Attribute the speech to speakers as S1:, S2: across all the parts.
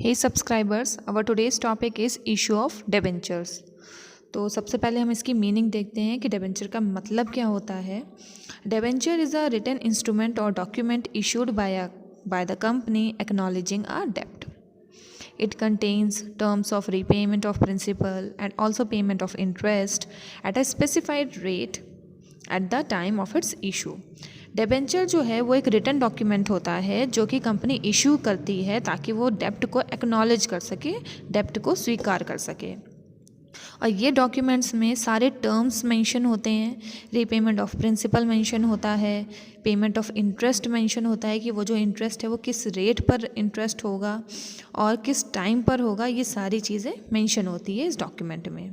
S1: Hey subscribers, our today's topic is issue of debentures। तो सबसे पहले हम इसकी मीनिंग देखते हैं कि डेबेंचर का मतलब क्या होता है। Debenture is a written instrument और document issued by the company acknowledging a debt. It contains terms of repayment of principal and also payment of interest at a specified rate at the time of its issue. Debenture जो है वो एक written document होता है जो कि company issue करती है ताकि वो डेप्ट को एक्नॉलेज कर सके, डेप्ट को स्वीकार कर सके। और ये डॉक्यूमेंट्स में सारे टर्म्स मेंशन होते हैं। रीपेमेंट ऑफ प्रिंसिपल मेंशन होता है, पेमेंट ऑफ इंटरेस्ट मेंशन होता है कि वो जो इंटरेस्ट है वो किस रेट पर इंटरेस्ट होगा और किस टाइम पर होगा, ये सारी चीज़ें मेंशन होती है इस डॉक्यूमेंट में।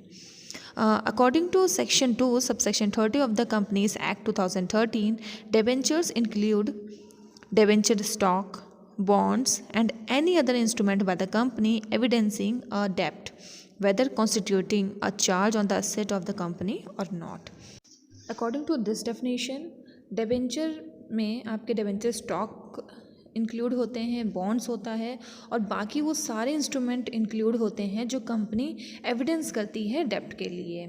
S1: According to Section 2, Subsection 30 of the Companies Act 2013, debentures include debenture stock, bonds, and any other instrument by the company evidencing a debt, whether constituting a charge on the asset of the company or not. According to this definition, debenture में आपके debenture stock include होते हैं, bonds होता है और बाकी वो सारे इंस्ट्रूमेंट इंक्लूड होते हैं जो कंपनी एविडेंस करती है डेप्ट के लिए।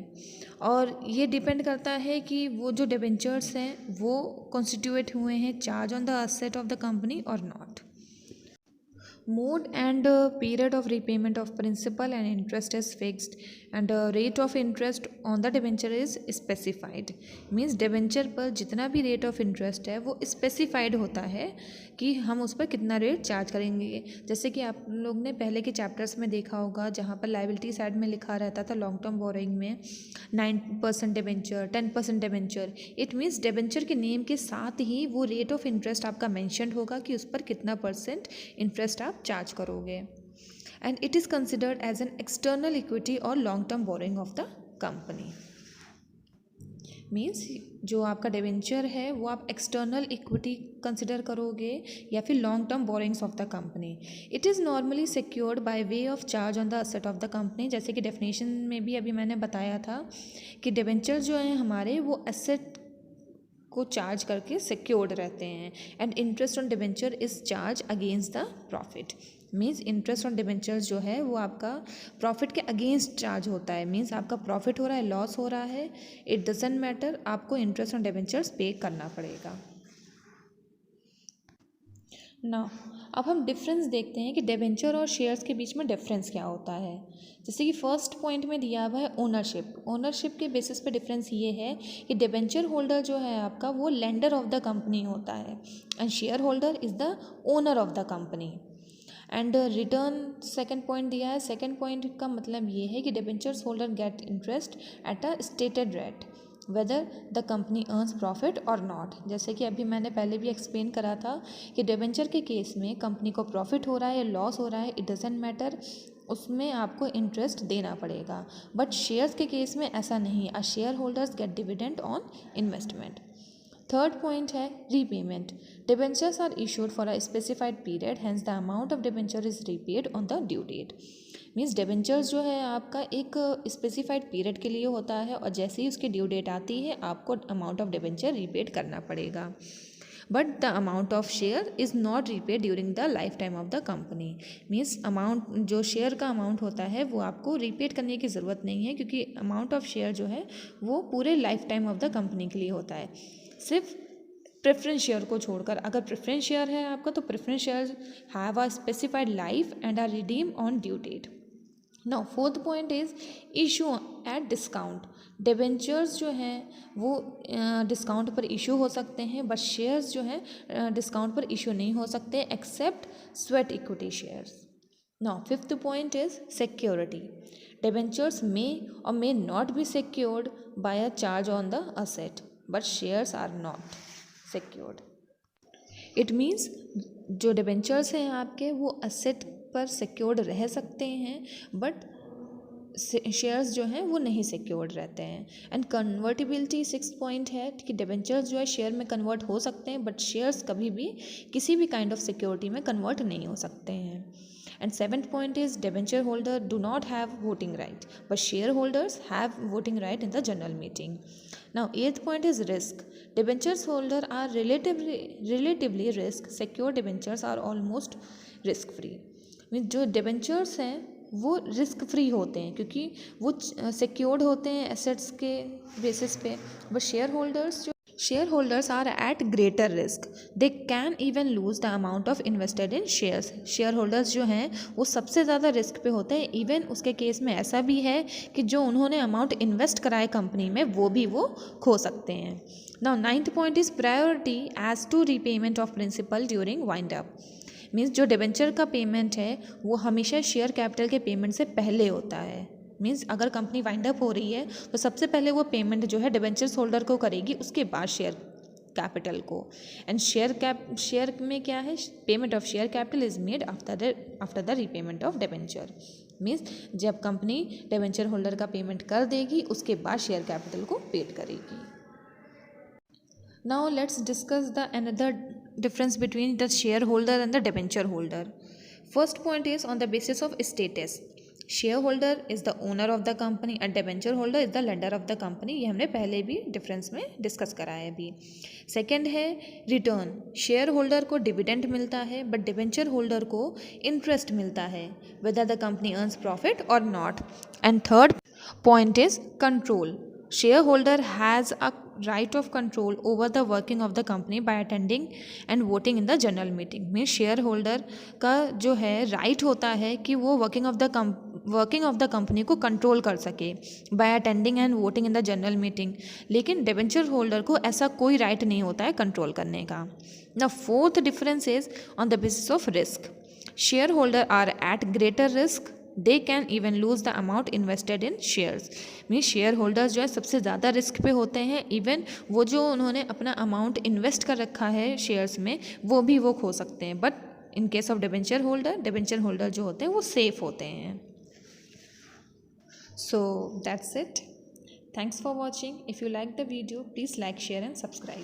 S1: और ये डिपेंड करता है कि वो जो डिबेंचर्स हैं वो कॉन्स्टिट्यूट हुए हैं charge on the asset of the company और not. Mode and period of repayment of principal and interest is fixed and rate of interest on the debenture is specified. Means debenture पर जितना भी rate of interest है वो specified होता है कि हम उस पर कितना रेट चार्ज करेंगे। जैसे कि आप लोग ने पहले के चैप्टर्स में देखा होगा जहाँ पर लाइबिलिटी साइड में लिखा रहता था लॉन्ग टर्म बोरोइंग में 9% debenture, 10% debenture. It means debenture के नेम के साथ ही वो रेट ऑफ इंटरेस्ट आपका मैंशनड होगा कि उस पर कितना परसेंट इंटरेस्ट आप चार्ज करोगे। And it is considered as an external equity और long term borrowing of the company. Means जो आपका डिबेंचर है वो आप एक्सटर्नल इक्विटी कंसिडर करोगे या फिर long term borrowings of the company. It is normally secured by way of charge on the asset of the company. जैसे कि डेफिनेशन में भी अभी मैंने बताया था कि डिबेंचर जो हैं हमारे वो एसेट को चार्ज करके सिक्योर्ड रहते हैं। And interest on debenture is charge against the profit. Means interest on debentures जो है वो आपका प्रॉफिट के अगेंस्ट चार्ज होता है। मीन्स आपका प्रॉफिट हो रहा है, लॉस हो रहा है, इट डजंट मैटर, आपको इंटरेस्ट ऑन डिबेंचर्स पे करना पड़ेगा। ना अब हम डिफरेंस देखते हैं कि डिबेंचर और शेयर्स के बीच में डिफरेंस क्या होता है। जैसे कि फर्स्ट पॉइंट में दिया हुआ है ओनरशिप। ओनरशिप के बेसिस पे डिफरेंस ये है कि डिबेंचर होल्डर जो है आपका वो लेंडर ऑफ द कंपनी होता है and share holder is the owner of the company. And return second point दिया है। सेकेंड पॉइंट का मतलब ये है कि debentures holder get interest at a stated rate whether the company earns profit और नॉट। जैसे कि अभी मैंने पहले भी एक्सप्लेन करा था कि डिबेंचर के केस में कंपनी को प्रॉफिट हो रहा है या लॉस हो रहा है, इट डजेंट मैटर, उसमें आपको इंटरेस्ट देना पड़ेगा। बट शेयर्स के केस में ऐसा नहीं, a shareholders get dividend on investment. Third point है repayment. Debentures are issued for a specified period, hence the amount of debenture is repaid on the due date. Means debentures जो है आपका एक specified period के लिए होता है और जैसे ही उसकी ड्यू डेट आती है आपको अमाउंट ऑफ डिबेंचर रीपेड करना पड़ेगा। But the amount of share is not repaid during the life time of the company. Means amount जो शेयर का अमाउंट होता है वो आपको रीपेड करने की ज़रूरत नहीं है क्योंकि अमाउंट ऑफ शेयर जो है वो पूरे life time of the company के लिए होता है। सिर्फ प्रेफरेंस शेयर को छोड़कर, अगर प्रेफरेंस शेयर है आपका तो preference share have a specified life and are redeem on due date. Now fourth point is issue at discount. Debentures जो हैं वो डिस्काउंट पर इशू हो सकते हैं बट शेयर्स जो हैं डिस्काउंट पर इशू नहीं हो सकते except sweat equity shares. Now fifth point is security. Debentures may और may not be secured by a charge on the asset but shares are not secured. It means जो debentures हैं आपके वो asset पर secured रह सकते हैं but shares जो हैं वो नहीं सिक्योर्ड रहते हैं। एंड कन्वर्टिबिलिटी सिक्स पॉइंट है कि डिबेंचर्स जो है शेयर में कन्वर्ट हो सकते हैं बट शेयर्स कभी भी किसी भी काइंड ऑफ सिक्योरिटी में कन्वर्ट नहीं हो सकते हैं। And seventh point is debenture holder do not have voting right but share holders have voting right in the general meeting. Now eighth point is risk. Debentures holder are relatively risk, secure debentures are almost risk free. जो debentures हैं वो risk free होते हैं क्योंकि वो secured होते हैं assets के बेसिस पे, but share holders are at greater risk, they can even lose the amount of invested in shares. Share holders जो हैं वो सबसे ज़्यादा रिस्क पे होते हैं, इवन उसके केस में ऐसा भी है कि जो उन्होंने अमाउंट इन्वेस्ट कराए कंपनी में वो खो सकते हैं। Now 9th point is priority as to repayment of principal during wind up. Means जो डिबेंचर का पेमेंट है वो हमेशा शेयर कैपिटल के पेमेंट से पहले होता है। मीन्स अगर कंपनी वाइंड अप हो रही है तो सबसे पहले वो पेमेंट जो है डिबेंचर्स होल्डर को करेगी, उसके बाद शेयर कैपिटल को। एंड शेयर में क्या है, payment of share capital is made after the repayment of debenture. Means जब कंपनी डिबेंचर होल्डर का पेमेंट कर देगी उसके बाद शेयर कैपिटल को पेड करेगी। Now let's discuss the another difference between the shareholder and the debenture holder. First point is on the basis of status. Shareholder is the owner of the company and debenture holder is the lender of the company. ये हमने पहले भी difference में discuss करा है अभी। Second है return. Share holder को डिविडेंड मिलता है बट डिबेंचर होल्डर को इंटरेस्ट मिलता है whether the company earns profit और not. And third point is control. Shareholder has a right of control over the working of the company by attending and voting in the general meeting। में share holder का जो है right होता है कि वो working of the company को control कर सके by attending and voting in the general meeting, लेकिन डिबेंचर होल्डर को ऐसा कोई राइट नहीं होता है कंट्रोल करने का। The fourth difference is on the basis of risk. Share holder are at greater risk, they can even lose the amount invested in shares. Mean share holders जो है सबसे ज़्यादा रिस्क पे होते हैं, इवन वो जो उन्होंने अपना अमाउंट इन्वेस्ट कर रखा है शेयर्स में वो खो सकते हैं। But in case of debenture holder जो होते हैं वो सेफ होते हैं। So that's it, thanks for watching. If you like the video please like share and subscribe.